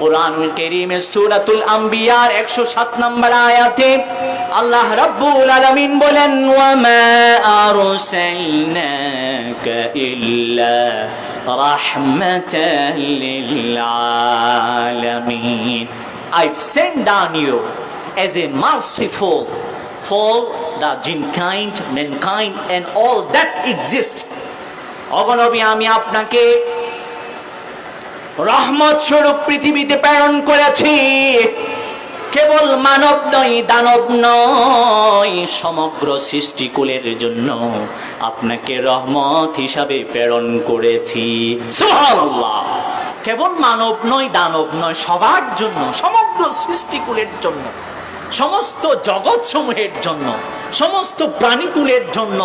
কুরআনুল কারীমের সূরাতুল আম্বিয়ার 107 নম্বর আয়াতে আল্লাহ রাব্বুল আলামিন বলেন, ওয়া মা আরসালনাকা ইল্লা রাহমাতাল লিল আলামিন। I've sent down you as a merciful for the jinkind, mankind and all that exist. অগণবী, আমি আপনাকে রহমত স্বরূপ পৃথিবীতে প্রেরণ করেছি। কেবল মানব নয়, দানব নয়, সমগ্র সৃষ্টিকুলের জন্য আপনাকে রহমত হিসাবে প্রেরণ করেছি। সুবহানাল্লাহ। কেবল মানব নয়, দানব নয়, সবার জন্য, সমগ্র সৃষ্টিকুলের জন্য, সমস্ত জগৎ সমূহের জন্য, সমস্ত প্রাণীকুলের জন্য,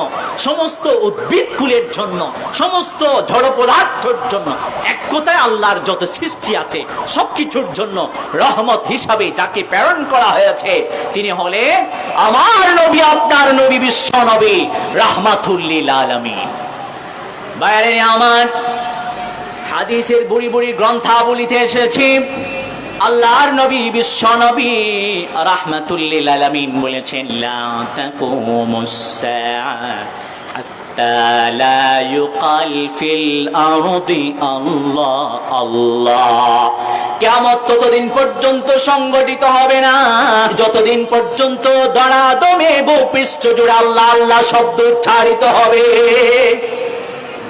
সমস্ত উদ্ভিদকুলের জন্য, সমস্ত জড় পদার্থের জন্য, এক কথায় আল্লাহর যত সৃষ্টি আছে সবকিছুর জন্য রহমত হিসাবে যাকে প্রেরণ করা হয়েছে তিনি হলেন আমার নবী, আপনার নবী, বিশ্ব নবী, রাহমাতুল লিল আলামিন। বাইরে আমার হাদিসের বুড়ি বুড়ি গ্রন্থাবলীতে এসেছে আল্লাহর নবী, বিশ্ব নবী, রাহমাতুল লিল আলামিন বলেছেন, লা তাকুমুস সাআ হাত্তা লা ইউকাল ফিল আরদি আল্লাহ আল্লাহ। কিয়ামত ততদিন পর্যন্ত সংগঠিত হবে না যতদিন পর্যন্ত দড়াদমে ভূপৃষ্ঠ জুড়ে আল্লাহ আল্লাহ শব্দ উচ্চারিত হবে।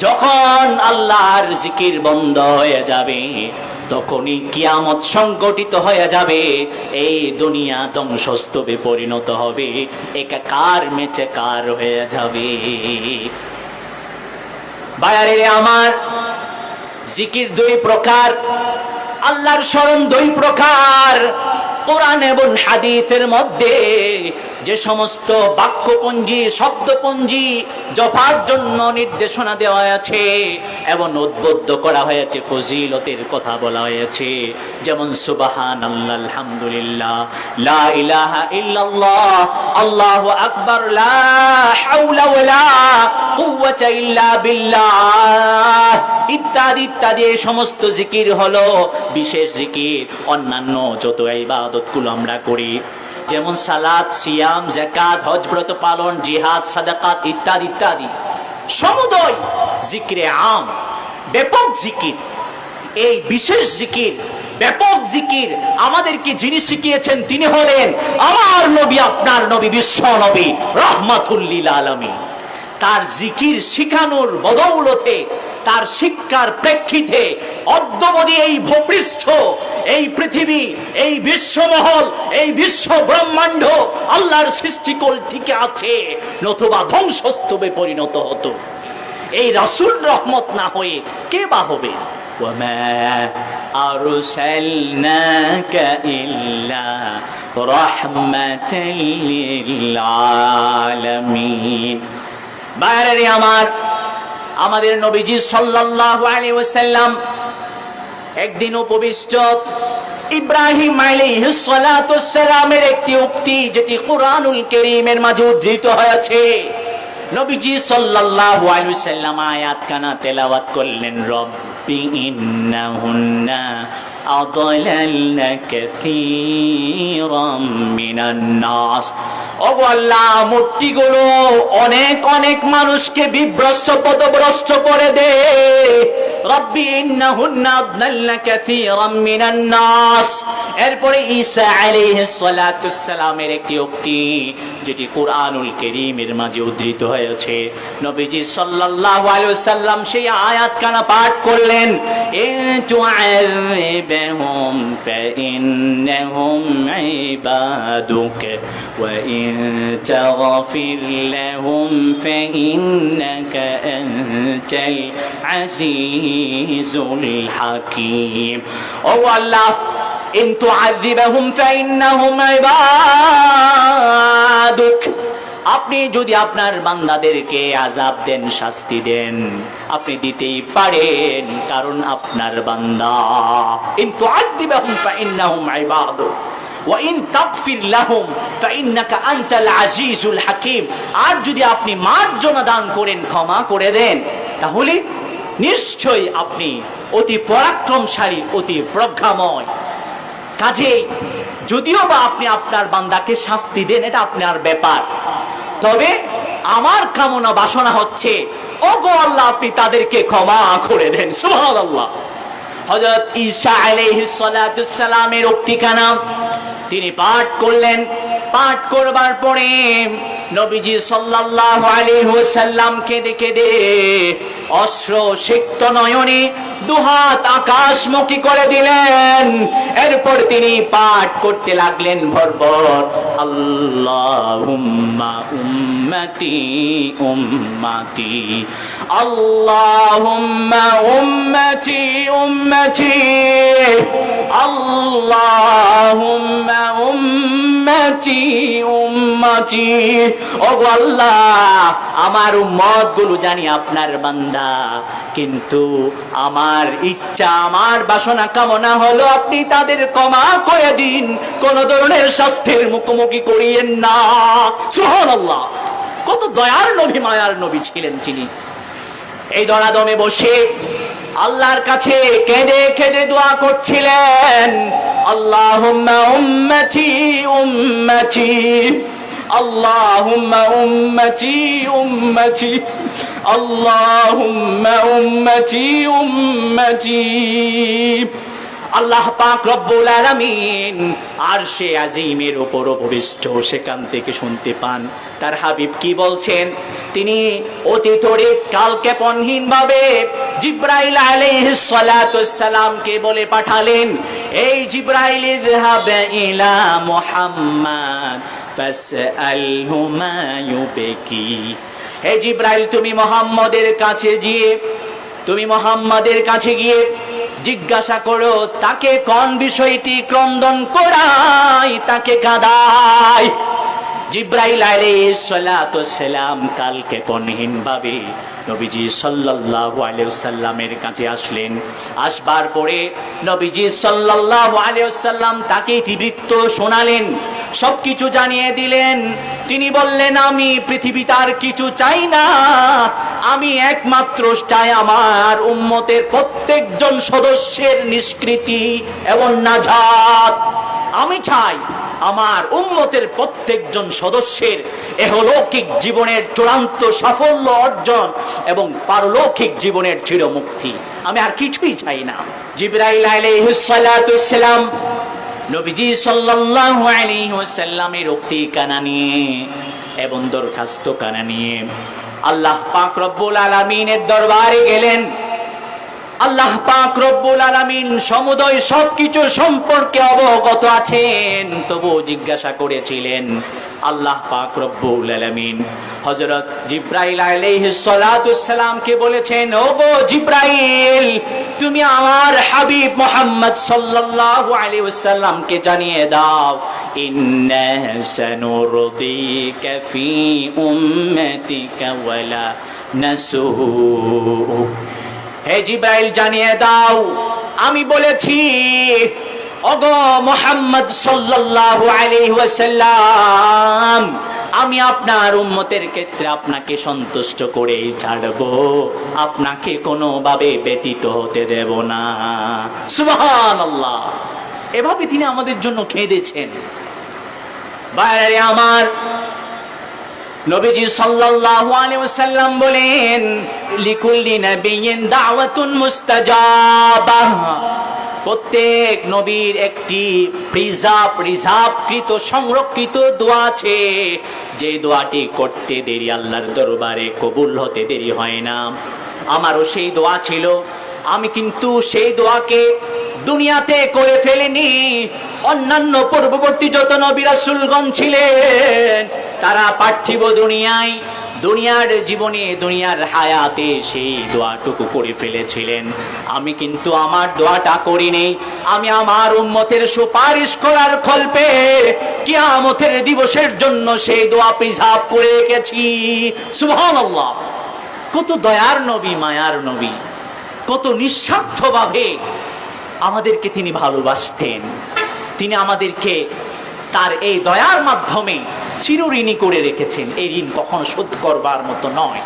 যখন আল্লাহর জিকির বন্ধ হয়ে যাবে তখনই কিয়ামত সংগঠিত হয়ে যাবে, এই দুনিয়া ধ্বংসস্তূপে পরিণত হবে, একাকার মেচেকার হয়ে যাবে। ভাইয়ারে আমার, জিকির দুই প্রকার, আল্লাহর স্মরণ দুই প্রকার। কোরআন এবং হাদিসের মধ্যে যে সমস্ত বাক্যপঞ্জি, শব্দপঞ্জি জপার জন্য নির্দেশনা দেওয়া আছে এবং উদ্বুদ্ধ করা হয়েছে, ফজিলতের কথা বলা হয়েছে, যেমন সুবহানাল্লাহ, আলহামদুলিল্লাহ, লা ইলাহা ইল্লাল্লাহ, আল্লাহু আকবার, লা হাওলা ওয়ালা কুওয়াতা ইল্লা বিল্লাহ ইত্যাদি ইত্যাদি। এই সমস্ত জিকির হলো বিশেষ জিকির। অন্যান্য যত ইবাদতগুলো আমরা করি, যেমন সালাত, সিয়াম, যাকাত, হজ ব্রত পালন, জিহাদ, সাদাকাত ইত্যাদি ইত্যাদি, সমুদয় জিকিরে আম, ব্যাপক জিকির। এই বিশেষ জিকির, ব্যাপক জিকির আমাদেরকে যিনি শিখিয়েছেন তিনি হলেন আমার নবী, আপনার নবী, বিশ্ব নবী, রাহমাতুল লিল আলামিন। তার জিকির শিখানোর বদৌলতে, তার শিক্ষার প্রেক্ষিতে অদ্যবধি এই ভূপৃষ্ঠ, এই পৃথিবী, এই বিশ্বমহল, এই বিশ্ব ব্রহ্মাণ্ড আল্লাহর সৃষ্টিকল টিকে আছে, নতুবা ধ্বংসস্তূপে পরিণত হতো। এই রাসূল রহমত না হয়ে কে বা হবে? ওয়ামা আরসালনাকা ইল্লা রাহমাতাল লিল আলামিন। বাইরে আমার, আমাদের নবীজি সাল্লাল্লাহু আলাইহি ওয়াসাল্লাম একদিন উপবিষ্ট ইব্রাহিম আলাইহিস সালাতু ওয়াস সালামের একটি উক্তি, যেটি কুরআনুল কারীমের মাঝে উদ্ধৃত হয়েছে। নবীজি সাল্লাল্লাহু আলাইহি ওয়াসাল্লাম আয়াত কানা তেলাওয়াত করলেন, রব্বি ইন্নাহুন্না আদালালনা কাসীরাম মিনান নাস। ওগো আল্লাহ, মূর্তিগুলো অনেক অনেক মানুষকে বিভ্রষ্ট, পথভ্রষ্ট করে দে। রব্বি ইন্নাহুন্না আদালালনা কাসীরাম মিনান নাস। এরপরে ঈসা আলাইহিস সালাতু ওয়াস সালামের একটি উক্তি, যেটি কুরআনুল কারীমের মাঝে উদ্ধৃত হয়েছে। নবীজি সাল্লাল্লাহু আলাইহি ওয়াসাল্লাম সেই আয়াত কানা পাঠ করলেন, ইন তুআযিবহুম ফাইন্নাহুম ইবাদুক ওয়া ইন তাগফির লাহুম ফাইন্নাকা আনতাল আজিজুল হাকীম। ও আল্লাহ, ইন তুআযিবহুম ফাইন্নাহুম ইবাদুক, আপনি যদি আপনার বান্দাদেরকে আযাব দেন, শাস্তি দেন, আপনি দিতেই পারেন, কারণ আপনার বান্দা। ইন তুআযিবহুম ফাইন্নাহুম ইবাদুক ওয়া ইন তাগফির লাহুম ফাইন্নাকা আনতাল আজিজুল হাকীম। আর যদি আপনি মার্জনা দান করেন, ক্ষমা করে দেন, তাহলে নিশ্চয়ই আপনি অতি পরাক্রমশালী, অতি প্রজ্ঞাময়। কাজে যদিও বা আপনি আপনার বান্দাকে শাস্তি দেন, এটা আপনার ব্যাপার, তবে আমার কামনা বাসনা হচ্ছে ওগো আল্লাহ আপনি তাদেরকে ক্ষমা করে দেন। সুবহানাল্লাহ। হযরত ঈসা আলাইহিস সালাতুস সালামের উক্তিখানা তিনি পাঠ করলেন। পাঠ করবার পরে নবীজি সাল্লাল্লাহু আলাইহি ওয়াসাল্লাম কেঁদে কেঁদে অশ্রু সিক্ত নয়নে দুহাত আকাশমুখী করে দিলেন। এরপর তিনি পাঠ করতে লাগলেন ভরভর, আল্লাহুম্মা উম্মতি উম্মতি, আল্লাহুম্মা উম্মতি উম্মতি, আল্লাহুম্মা উম্মতি উম্মতি। ওগো আল্লাহ আমার উম্মত গুলো জানি আপনার বান্দা, কিন্তু আমার ইচ্ছা আমার বাসনা কামনা হলো আপনি তাদের ক্ষমা করে দিন, কোন ধরনের শাস্তির মুখোমুখি করিয়েন না। সুবহানাল্লাহ। কত দয়ার নবী মায়ার নবী ছিলেন তিনি। এই দরাদমে বসে আল্লাহর কাছে কেঁদে কেঁদে দোয়া করছিলেন, আল্লাহুম্মা উম্মতি উম্মতি, আল্লাহুম্মা উম্মতি উম্মতি, আল্লাহুম্মা উম্মতি উম্মতি। আল্লাহ পাক রব্বুল আলামিন আরশে আজিমের উপর উপবিষ্ট, সেখান থেকে শুনতে পান তার হাবিব কি বলছেন। তিনি অতি তড়িৎ কালক্ষেপণহীন ভাবে জিবরাইল আলাইহিস সালাতুস সালামকে বলে পাঠালেন, এই জিবরাইল ইযহাব ইলা মুহাম্মদ ফাসআলহু মা ইউবকি। হে জিবরাইল তুমি মুহাম্মদের কাছে গিয়ে জিজ্ঞাসা করো তাকে কোন বিষয়টি ক্রন্দন করায়, তাকে কাঁদায়। জিবরাইল আলাইহিস সালাতুস সালাম কালক্ষেপণহীন ভাবে নবীজি সাল্লাল্লাহু আলাইহি ওয়াসাল্লামের কাছে আসলেন। আসবার পরে নবীজি সাল্লাল্লাহু আলাইহি ওয়াসাল্লাম তাকে ইতিবৃত্ত শোনালেন, সবকিছু জানিয়ে দিলেন। তিনি বললেন, আমি পৃথিবীতে আর কিছু চাই না, আমি একমাত্র চাই আমার উম্মতের প্রত্যেকজন সদস্যের নিষ্কৃতি এবং নাজাত। আমি চাই আমার উম্মতের প্রত্যেকজন সদস্যের ইহলৌকিক জীবনের চূড়ান্ত সাফল্য অর্জন এবং পারলৌকিক জীবনের চিরমুক্তি। আমি আর কিছুই চাই না। জিবরাইল আলাইহিস সালাতুস সালাম নবীজি সাল্লাল্লাহু আলাইহি ওয়াসাল্লামের উক্তি কানা নিয়ে এবং দরখাস্ত কানা নিয়ে আল্লাহ পাক রব্বুল আলামিনের দরবারে গেলেন। আল্লাহ পাক রব্বুল আলামিন সমুদয় সবকিছু সম্পর্কে অবগত আছেন, তবু জিজ্ঞাসা করেছিলেন। আল্লাহ পাক রব্বুল আলামিন হযরত জিবরাইল আলাইহিস সালাতুস সালামকে বলেছেন, ওগো জিবরাইল তুমি আমার হাবিব মুহাম্মদ সাল্লাল্লাহু আলাইহি ওয়াসাল্লামকে জানিয়ে দাও, ইন্না সানুরদিকা ফি উম্মতিকা ওয়ালা নাসু। হে জিবরাইল জানিয়ে দাও, আমি বলেছি ওগো মুহাম্মদ সাল্লাল্লাহু আলাইহি ওয়াসাল্লাম আমি আপনার উম্মতের ক্ষেত্রে আপনাকে সন্তুষ্ট করেই ছাড়বো, আপনাকে কোনোভাবে ব্যতীত হতে দেব না। সুবহানাল্লাহ। এভাবে তিনি আমাদের জন্য কেঁদেছেন। বাইরে আমার নবীজি সাল্লাল্লাহু আলাইহি ওয়াসাল্লাম বলেন, লিকুল্লি নাবিয়্যিন দাওয়াতুন মুস্তাজাবাহ। প্রত্যেক নবীর একটি রিজার্ভকৃত সংরক্ষিত দোয়া আছে, যে দোয়াটি করতে দেরি আল্লাহর দরবারে কবুল হতে দেরি হয় না। আমারও সেই দোয়া ছিল, আমি কিন্তু সেই দোয়াকে দুনিয়াতে করে ফেলিনি। অন্যান্য পূর্ববর্তী যত নবী রাসূলগণ ছিলেন তারা পার্থিব দুনিয়ার জীবনে দুনিয়ার হায়াতে সেই দোয়াটুকু করে ফেলেছিলেন। আমি কিন্তু আমার দোয়াটা করিনি। আমি আমার উম্মতের সুপারিশ করার কল্পে কিয়ামতের দিবসের জন্য সেই দোয়া প্রিজার্ভ করে রেখেছি। সুবহানাল্লাহ। কত দয়ার নবী, মায়ার নবী, কত নিঃস্বার্থভাবে আমাদেরকে তিনি ভালোবাসতেন। তিনি আমাদেরকে তার এই দয়ার মাধ্যমে চিরঋণী করে রেখেছেন। এই ঋণ কখনো শোধ করবার মতো নয়।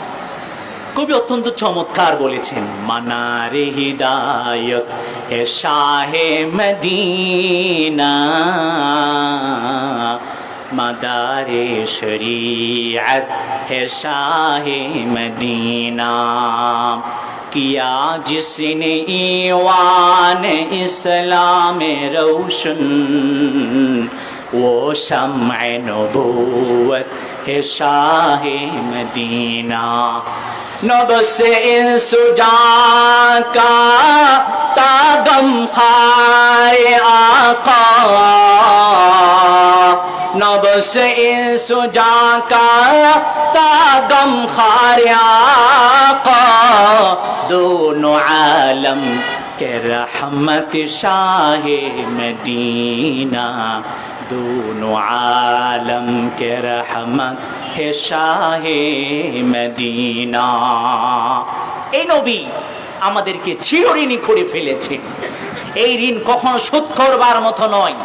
কবি অত্যন্ত চমৎকার বলেছেন, মানারে হিদায়ত হে শাহে মদিনা, मदारे शरीअत है शाहे मदीना, किया जिसने ईवान इस्लाम रोशन, वो शम्अ नबूवत है शाहे मदीना। नब से इंसुजा का तागम खाए आका, नब से इंसुजा का तागम खाए आका, दोनों आलम के रहमत शाहे मदीना, दोनों आलम के रहमत है शाहे মদিনা। এই নবী আমাদেরকে চিরঋণী করে ফেলেছে। এই ঋণ কখনো শোধ করবার মতো নয়।